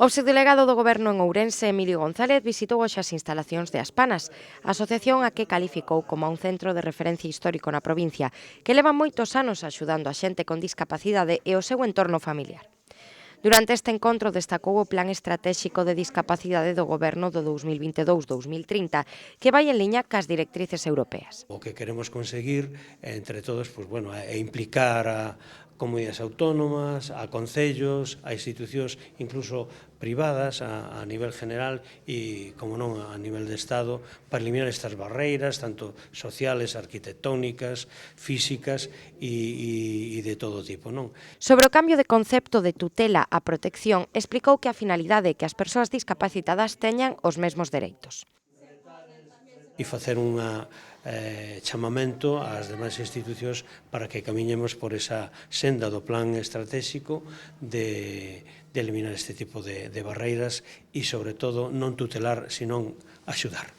O subdelegado do Goberno en Ourense, Emilio González, visitou hoxe as instalacións de Aspanas, a asociación a que calificou como un centro de referencia histórico na provincia, que leva moitos anos axudando a xente con discapacidade e o seu entorno familiar. Durante este encontro destacou o Plan Estratéxico de Discapacidade do Goberno do 2022-2030, que vai en liña cas directrices europeas. O que queremos conseguir entre todos é implicar a comunidades autónomas, a concellos, a institucións incluso privadas a nivel general e, como non, a nivel de Estado, para eliminar estas barreiras, tanto sociales, arquitectónicas, físicas e de todo tipo, non? Sobre o cambio de concepto de tutela á protección, explicou que a finalidade é que as persoas discapacitadas teñan os mesmos dereitos. E facer un chamamento ás demais institucións para que camiñemos por esa senda do plan estratégico de eliminar este tipo de barreiras e, sobre todo, non tutelar, senón axudar.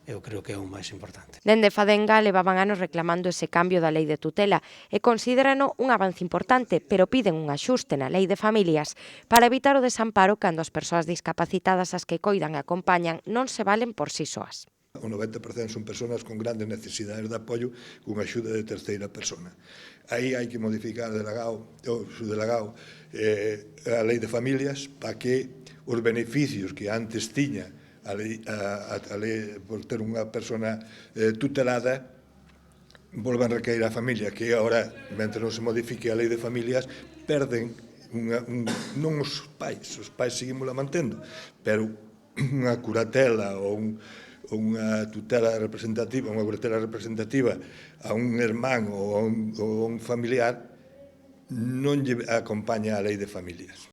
Eu creo que é o máis importante. Dende Fadenga levaban anos reclamando ese cambio da lei de tutela e considerano un avance importante, pero piden un axuste na lei de familias para evitar o desamparo cando as persoas discapacitadas as que coidan e acompañan non se valen por si soas. O 90% son persoas con grandes necesidades de apoio con axuda de terceira persona. Aí hai que modificar a lei de familias para que os beneficios que antes tiña a lei por ter unha persona tutelada volvan a recaer á familia, que agora, mentre non se modifique a lei de familias, perden non os pais seguimos la mantendo, pero unha curatela ou unha tutela representativa, a un irmán ou a un familiar non lle acompaña a lei de familias.